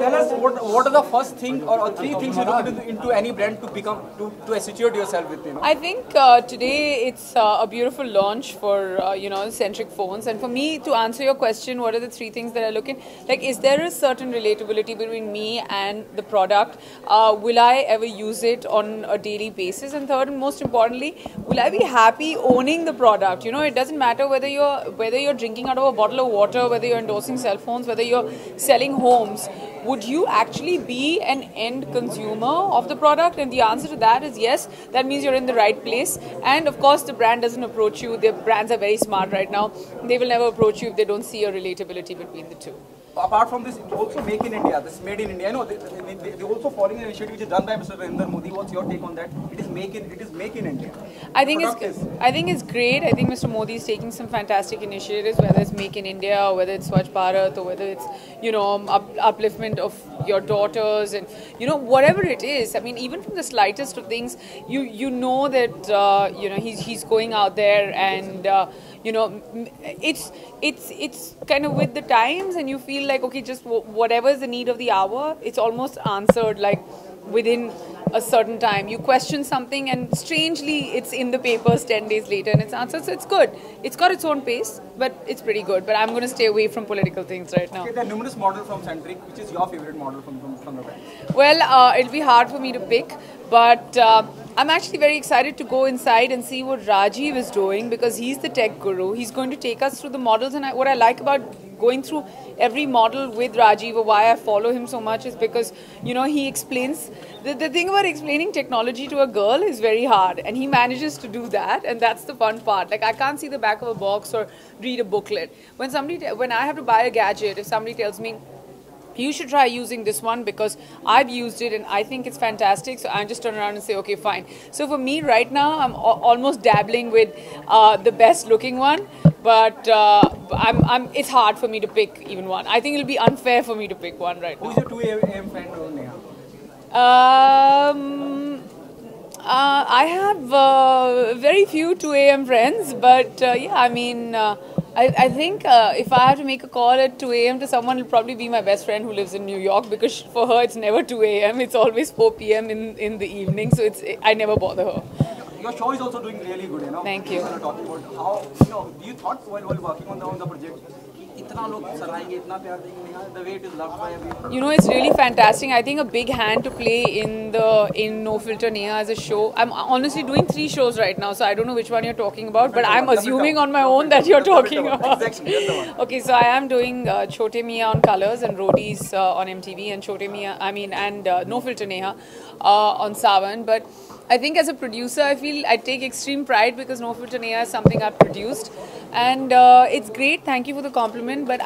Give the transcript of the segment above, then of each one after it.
tell us what are the first thing or three things you look into any brand to become to associate yourself with? I think today it's a beautiful launch for Centric phones, and for me to answer your question, what are the three things that I look in? Like, is there a certain relatability between me and the product? Will I ever use it on a daily basis? And third, and most importantly, will I be happy owning the product? It doesn't matter whether you're drinking out of a bottle of water, whether you're endorsing cell phones, whether you're selling homes. Would you actually be an end consumer of the product? And the answer to that is yes. That means you're in the right place. And of course, the brand doesn't approach you. The brands are very smart right now. They will never approach you if they don't see a relatability between the two. Apart from this, also Make in India. This is Made in India. I know they also following an initiative which is done by Mr. Narendra Modi. What's your take on that? It is Make in India. I think it's great. I think Mr. Modi is taking some fantastic initiatives, whether it's Make in India or whether it's Swachh Bharat or whether it's upliftment of your daughters and whatever it is. I mean, even from the slightest of things, you know that he's going out there and. It's kind of with the times, and you feel like, okay, just whatever is the need of the hour, it's almost answered like within a certain time. You question something and strangely it's in the papers 10 days later and it's answered. So it's good. It's got its own pace, but it's pretty good. But I'm going to stay away from political things right now. Okay, there are numerous models from Centric. Which is your favorite model from the brand? Well, it'll be hard for me to pick, but I'm actually very excited to go inside and see what Rajiv is doing, because he's the tech guru. He's going to take us through the models, and what I like about going through every model with Rajiv, or why I follow him so much, is because he explains. The thing about explaining technology to a girl is very hard, and he manages to do that, and that's the fun part. Like, I can't see the back of a box or read a booklet. When I have to buy a gadget, if somebody tells me, you should try using this one because I've used it and I think it's fantastic, so I just turn around and say, okay, fine. So for me right now, I'm almost dabbling with the best looking one, but it's hard for me to pick even one. I think it'll be unfair for me to pick one right now. Who's your 2 AM friend, Neha? I have very few 2 AM friends, but I think if I have to make a call at 2 AM to someone, it'll probably be my best friend who lives in New York, because for her it's never 2 AM, it's always 4 PM in the evening, so I never bother her. Your show is also doing really good, Thank you. People are talking about how, you thought while working on the project, the way it is loved by everyone. It's really fantastic. I think a big hand to play in No Filter Neha as a show. I'm honestly doing 3 shows right now, so I don't know which one you're talking about, but I'm assuming on my own that you're talking about. Okay, so I am doing Chote Mia on Colors and Roadies on MTV, and No Filter Neha on Savan. But I think as a producer, I take extreme pride because No Filter Neha is something I've produced, and it's great. Thank you for the compliment. But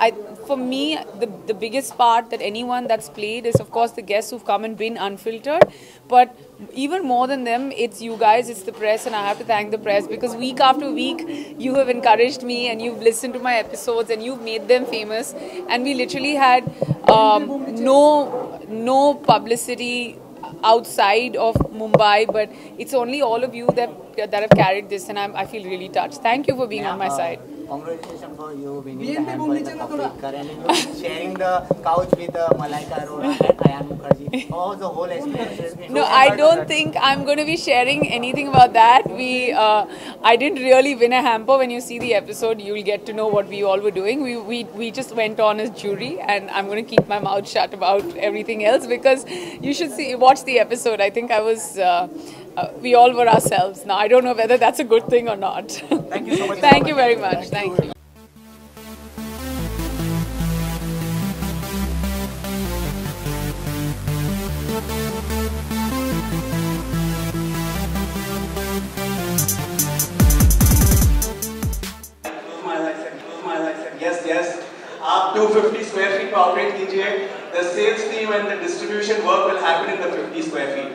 for me, the biggest part that anyone that's played is, of course, the guests who've come and been unfiltered. But even more than them, it's you guys, it's the press, and I have to thank the press, because week after week you have encouraged me and you've listened to my episodes and you've made them famous. And we literally had no publicity outside of Mumbai, but it's only all of you that have carried this, and I feel really touched. Thank you for being on my side. Congratulations for you winning the Hamper the Coffee and sharing the couch with Malaika Arora and Ayan Mukherjee. Oh, the whole experience. No, I don't think I'm going to be sharing anything about that. I didn't really win a hamper. When you see the episode, you'll get to know what we all were doing. We just went on as jury, and I'm going to keep my mouth shut about everything else, because you should watch the episode. I think I was. We all were ourselves. Now, I don't know whether that's a good thing or not. Thank you so much. Thank you very much. Thank you. Yes. आप 250 square feet पे operate कीजिए. The sales team and the distribution work will happen in the 50 square feet.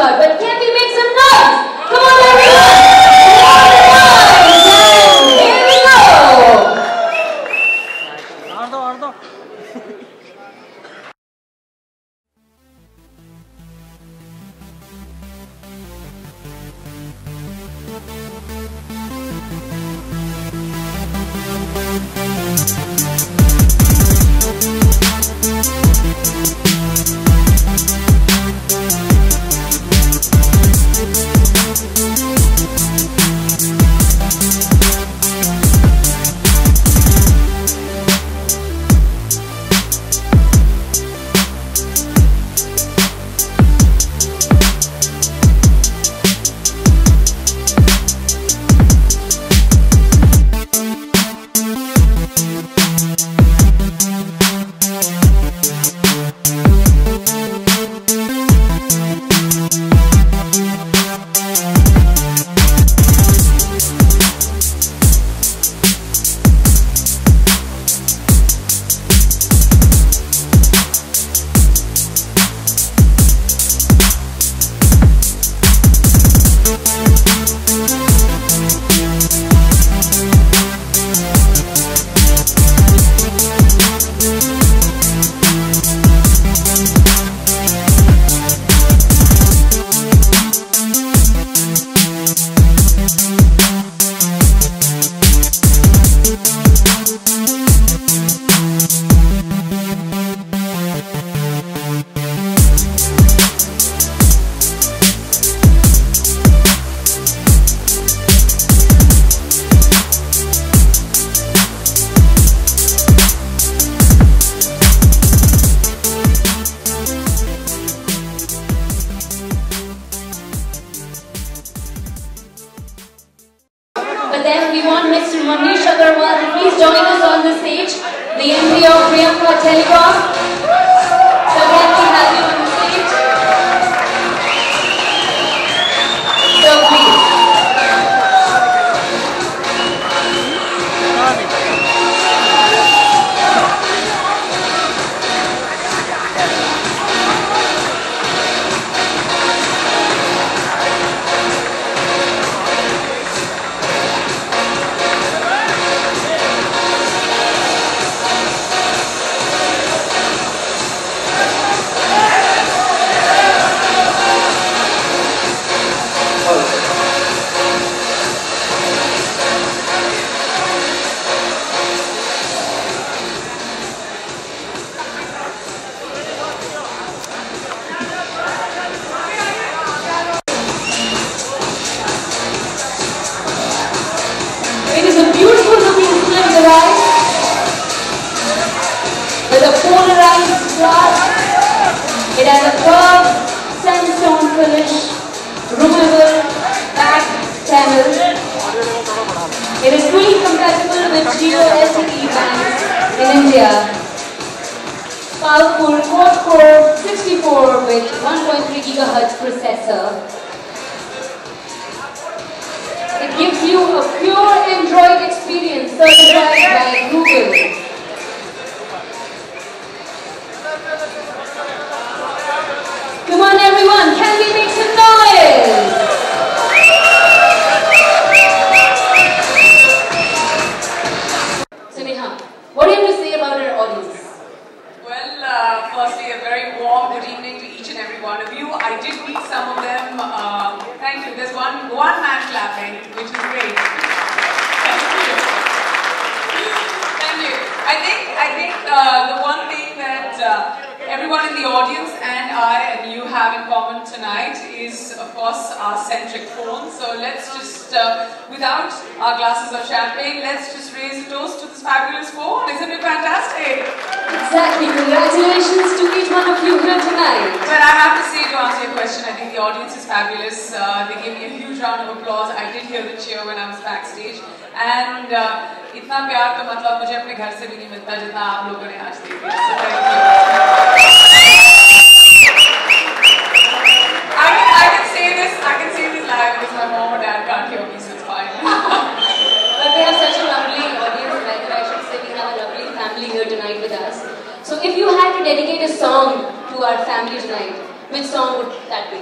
about. But can we make some noise? Come on, everyone! Here we go! But then we want Mr. Manish Agarwal to please join us on the stage. The MD of Priyanka Telecom. So can we have you on the stage? So please. It is a beautiful looking film device with a polarized glass. It has a curved sandstone finish, removable back panel. It is fully compatible with Jio LCD bands in India. Powerful quad-core 64 with 1.3 GHz processor. It gives you a pure Android experience certified by Google. Come on everyone, can we make some noise? So Neha, what do you have to say about our audience? Well, firstly, a very warm good evening to each and every one of you. I did meet some of them. Thank you. There's one man clapping, which is great. Thank you. Thank you. I think the one thing that everyone in the audience and I and you have in common tonight is, of course, our centric phone. So let's just, without our glasses of champagne, let's just raise a toast to this fabulous phone. Isn't it fantastic? Exactly. Congratulations to each one of you here tonight. Well, I have to say, to answer your question, I think the audience is fabulous. They gave me a huge round of applause. I did hear the cheer when I was backstage. And इतना प्यार का मतलब मुझे अपने घर से भी नहीं मिलता जितना आप लोगों ने आज देखा. So thank you. I can say this live because my mom or dad can't hear me, so it's fine. But we have such a lovely audience, like I should say, we have a lovely family here tonight with us. So if you had to dedicate a song to our family tonight, which song would that be?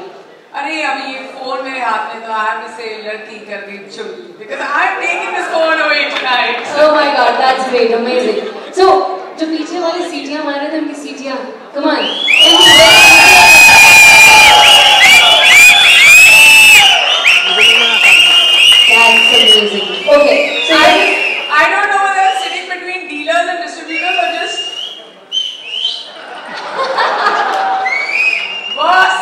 अरे अभी ये phone मेरे हाथ में तो आप इसे लड़की कर दी चुप because I'm taking this phone away tonight. Oh my God, that's great, amazing. So जो पीछे वाली सीटियाँ मार रहे थे उनकी सीटियाँ, come on. That's amazing. Okay, so I don't know whether I'm sitting between dealers and distributors or just बस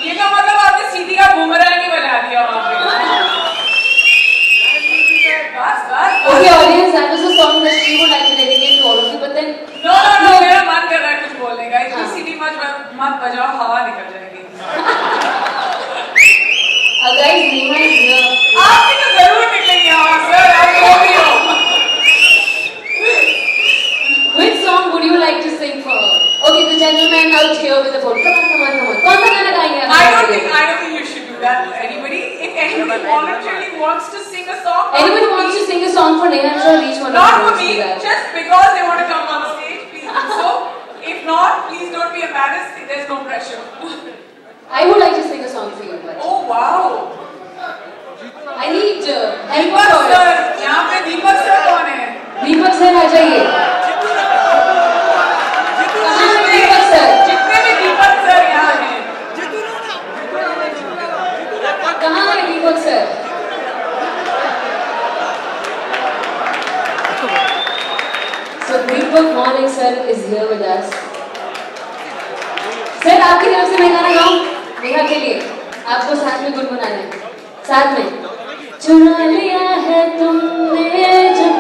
ये तो मतलब आपने सीधी का बूमरैंग ही बना दिया वहाँ पे बस okay, audience, that was a song that she would like to dedicate to all of you, but then no, मेरा मन कर रहा है कुछ बोलने का इतनी सीधी मत बजाओ हवा निकल जाएगी guys, Neha is here. आपकी तो जरूर निकलेंगी हवा सर आप जो भी हो Which song would you like to sing for her? Okay, the gentleman out here with the phone. Come on. कौन सा गाना गाएंगे आप? I don't think you should do that. Anybody, if anybody voluntarily wants to sing a song, Anyone wants to sing a song for Neha? I'm sure each one of not you for wants to me, do that. just because they want to come on stage, please do so. If not, please don't be embarrassed. There's no pressure. I would like to sing a song for you, but Oh wow! I need Deepak sir, यहाँ पे Deepak sir कौन है? Deepak sir आ जाइए. कहाँ है Deepak sir? जितने भी Deepak sir यहाँ हैं. कहाँ है Deepak sir? So Deepak Maulik sir is here with us. Sir, आपकी तरफ से मैं गाना गाऊं? नेहा के लिए आपको साथ में गुनगुनाना है. साथ में. चुरा लिया है तुमने जब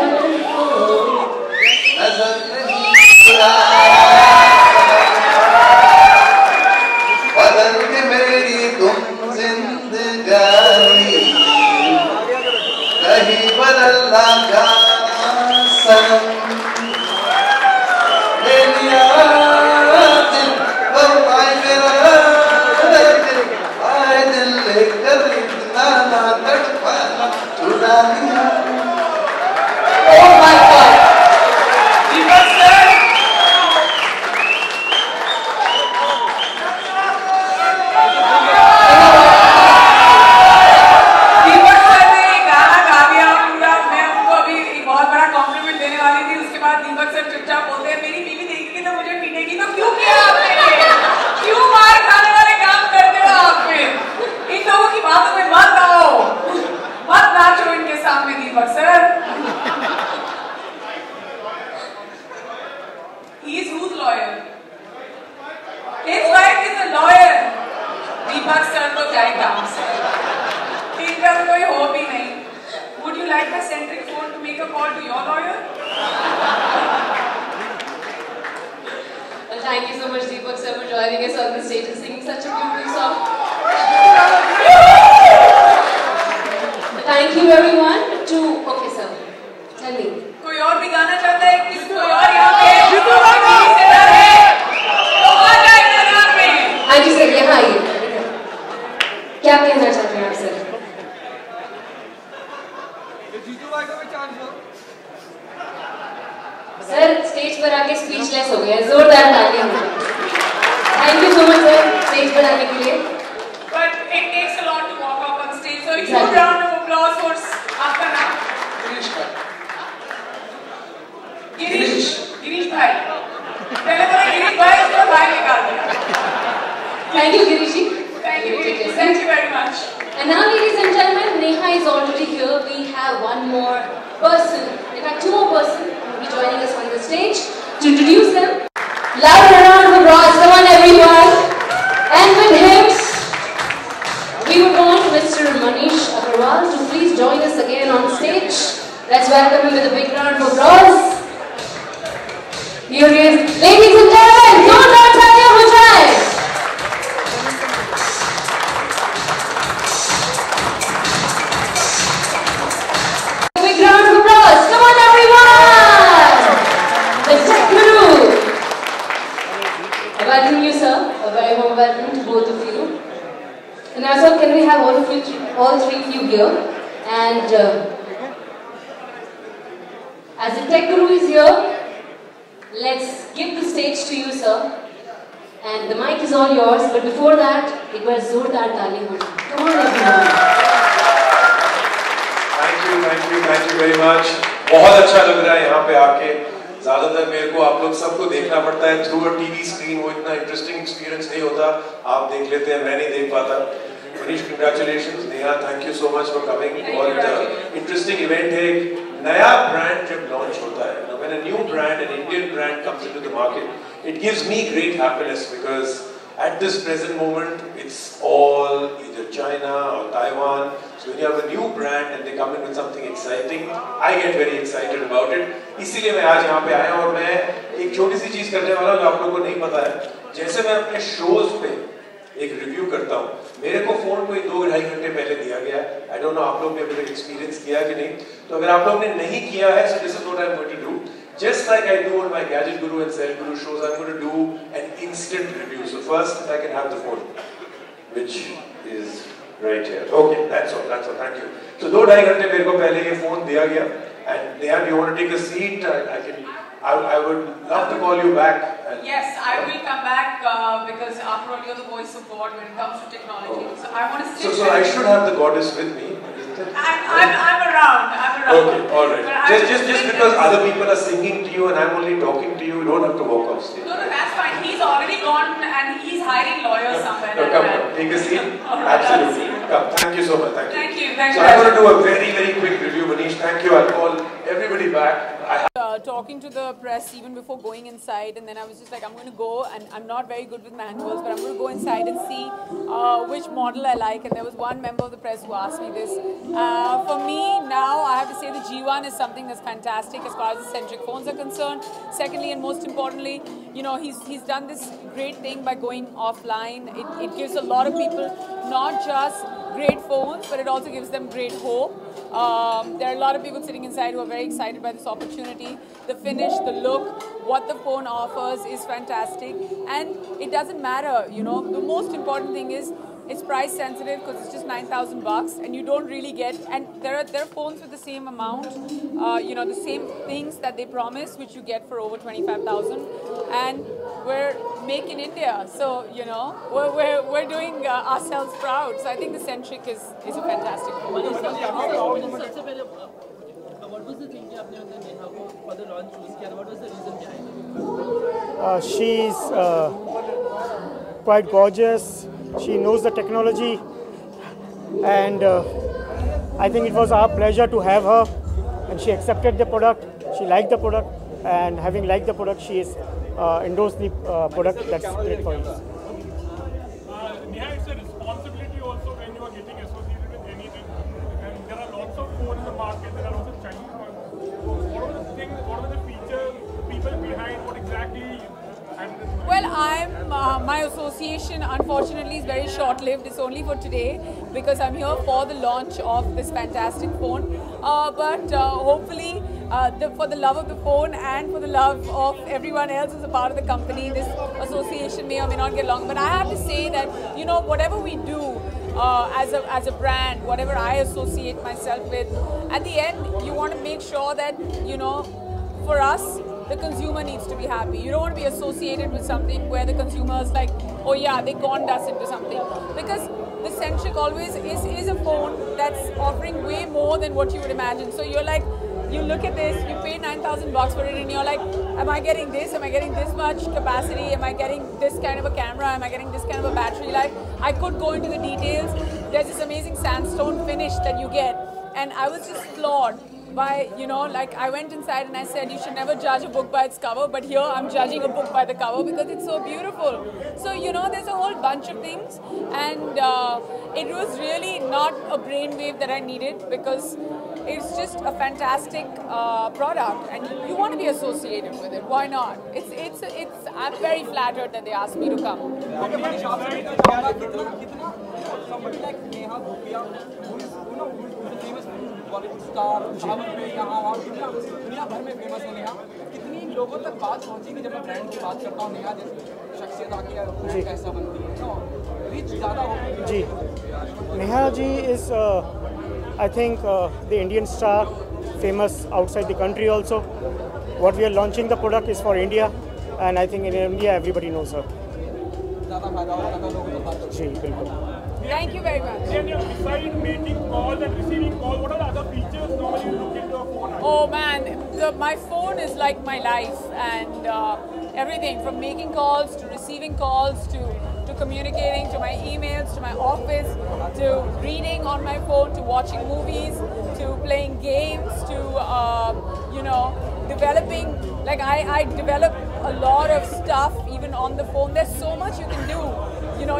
बदल के मेरी तुम जिंदगानी कहीं बदल ना जाना सनम ले लिया दिल आए मेरा दिल आए दिल लेकर इतना ना तड़पाना चुरा लिया. Oh my God! Deepak sir. Deepak sir ने गाना गा दिया पूरा मैं उनको अभी एक बहुत बड़ा कॉम्प्लीमेंट देने वाली थी उसके बाद दीपक सर चुपचाप बोलते हैं मेरी बीवी देखेगी तो मुझे पीटेगी तो क्यों किया आपने क्यों मार खाने वाले काम करते हो आप फिर इन लोगों की बातों में मत आओ मत नाचो इनके सामने Deepak sir he is whose lawyer his wife is a lawyer Deepak sir तो क्या ही काम सर इनका तो कोई होप ही नहीं. Would you like my centric phone to make a call to your lawyer? Well, thank you so much, Deepak sir, for joining us on the stage and singing such a beautiful song. Thank you, everyone. Okay, sir. Tell me. कोई और भी गाना चाहता है कि कोई और यहाँ पे हिस्सेदार है तो आ जाए मैदान में. हाँ जी सर, यहाँ आइए. क्या कहना चाहते हैं आप सर? सर स्टेज पर आके स्पीचलेस हो गए. जोरदार तालियां. Thank you so much sir stage पर आने के लिए. But it takes a lot to walk up on stage. So a huge round of applause for आपका नाम. गिरीश भाई. पहले बोला गिरीश भाई उसको भाई निकाल दिया. Thank you, Girish. Thank you very much. And now, ladies and gentlemen, Neha is already here. We have one more person. In fact, two more persons will be joining us on the stage to introduce them. Loud round of applause. Come on, everyone. And with him, we would want Mr. Manish Agarwal to please join us again on stage. Let's welcome him with a big round of applause. Here he is. Ladies and gentlemen, जोरदार तालियां हो जाए. Big round of applause. Come on, everyone. The Tech Guru. I welcome you, sir. A very warm welcome to both of you. And now, sir, can we have all three of you here? And as the Tech Guru is here, let's give the stage to you, sir. And the mic is all yours, but before that, it was Zordar Taali ho. Come on everyone. Thank you very much. बहुत अच्छा लग रहा है यहाँ पे आके. ज़्यादातर मेरे को आप लोग सबको देखना पड़ता है through a TV screen. वो इतना interesting experience नहीं होता. आप देख लेते हैं, मैं नहीं देख पाता. Manish, congratulations. Neha, thank you so much for coming. बहुत interesting event है. नया brand जब launch होता है, when a new brand, an Indian brand comes into the market, it gives me great happiness because at this present moment, it's all either China or Taiwan. So when you have a new brand and they come in with something exciting, I get very excited about it. इसीलिए मैं आज यहाँ पे आया और मैं एक छोटी सी चीज करने वाला हूँ जो आप लोगों को नहीं पता है. जैसे मैं अपने shows पे एक रिव्यू करता हूँ, मेरे को फोन कोई 2-2.5 घंटे पहले दिया गया. आई डोंट नो आप लोग ने अभी तक एक्सपीरियंस किया कि नहीं. तो अगर आप लोग ने नहीं किया है, so this is what I'm going to do. Just like I do on my Gadget Guru and Cell Guru shows, I'm going to do an instant review. So first, if I can have the phone, which is right here. Okay, that's all. Thank you. So 2-2.5 घंटे मेरे को पहले ये phone दिया गया. And Neha, do you want to take a seat? I would love to call you back. Yes, I will come back because after all, you're the voice of God when it comes to technology. Oh. So I want to sit. So I should have the goddess with me. I'm around. Okay, all right. Just because other people are singing to you and I'm only talking to you, you don't have to walk off stage. No, that's fine. He's already gone and he's hiring lawyers somewhere. No, come, take a seat. Absolutely. Come. Thank you so much. Thank you. Thank you. So I'm going to do a very quick review, Manish. Thank you. I'll call everybody back. Talking to the press even before going inside, and then I was just like, I'm going to go, and I'm not very good with manuals, but I'm going to go inside and see which model I like. And there was one member of the press who asked me this. For me, now I have to say the G1 is something that's fantastic as far as the centric phones are concerned. Secondly, and most importantly, you know, he's done this great thing by going offline. It gives a lot of people not just great phones, but it also gives them great hope. There are a lot of people sitting inside who are very excited by this opportunity. The finish, the look, what the phone offers is fantastic, and it doesn't matter, you know. The most important thing is it's price sensitive because it's just $9,000 and you don't really get, and there are phones with the same amount, you know, the same things that they promise, which you get for over 25,000, and we're make in India, so you know we're doing ourselves proud. So I think the Centric is a fantastic phone. What was the thing you have for the launch? What was the reason behind it? She's quite gorgeous. She knows the technology, and I think it was our pleasure to have her. And she accepted the product. She liked the product, and having liked the product, she is endorsed the product. That's great for us. Neha, it's a responsibility also when you are getting associated with anything. And there are lots of phones in the market. There are lots of Chinese phones. So what are the things? What are the features? The people behind? What exactly? Well, my association unfortunately is very short-lived. It's only for today because I'm here for the launch of this fantastic phone. But hopefully, for the love of the phone and for the love of everyone else who's a part of the company, this association may or may not get long. But I have to say that, you know, whatever we do as a brand, whatever I associate myself with, at the end, you want to make sure that, you know, for us, the consumer needs to be happy. You don't want to be associated with something where the consumer is like, oh yeah, they conned us into something. Because the Centric always is a phone that's offering way more than what you would imagine. So you're like, you look at this, you pay $9,000 for it, and you're like, am I getting this? Am I getting this much capacity? Am I getting this kind of a camera? Am I getting this kind of a battery life? I could go into the details. There's this amazing sandstone finish that you get. And I was just floored by, you know, like I went inside and I said, you should never judge a book by its cover, but here I'm judging a book by the cover because it's so beautiful. So, you know, there's a whole bunch of things, and it was really not a brainwave that I needed because it's just a fantastic product and you want to be associated with it. Why not? I'm very flattered that they asked me to come. Somebody like Neha Bhutia, who is, you know, who is a famous Bollywood star, travel में यहाँ वहाँ दुनिया भर में famous है नेहा. कितनी लोगों तक बात पहुँची कि जब मैं brand की बात करता हूँ नेहा जैसे शख्सियत आके brand कैसा बनती है, no, reach ज़्यादा होती है. जी, Neha ji is, I think, the Indian star, famous outside the country also. What we are launching the product is for India, and I think in India everybody knows her. ज़्यादा फायदा होगा, ज़्यादा लोगों को बात जी बिल्कुल. Thank you very much. Then beside making calls and receiving calls, what are the other features normally you look into a phone? Oh man, my phone is like my life, and everything from making calls to receiving calls to communicating, to my emails, to my office, to reading on my phone, to watching movies, to playing games, to developing. Like I develop a lot of stuff even on the phone. There's so much you can do.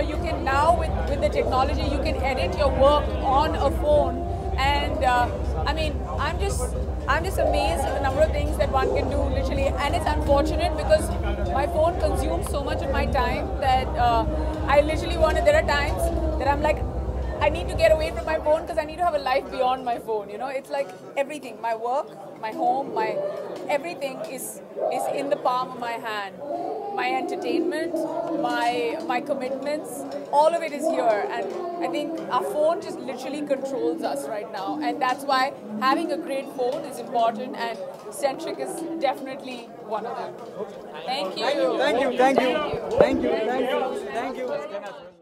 You can now with the technology, you can edit your work on a phone, and I mean, I'm just amazed at the number of things that one can do literally. And it's unfortunate because my phone consumes so much of my time that I literally there are times that I'm like, I need to get away from my phone because I need to have a life beyond my phone. It's like everything, my work, my home, my everything is in the palm of my hand. My entertainment, my commitments, all of it is here, and I think our phone just literally controls us right now, and that's why having a great phone is important, and Centric is definitely one of them. Thank you. Thank you.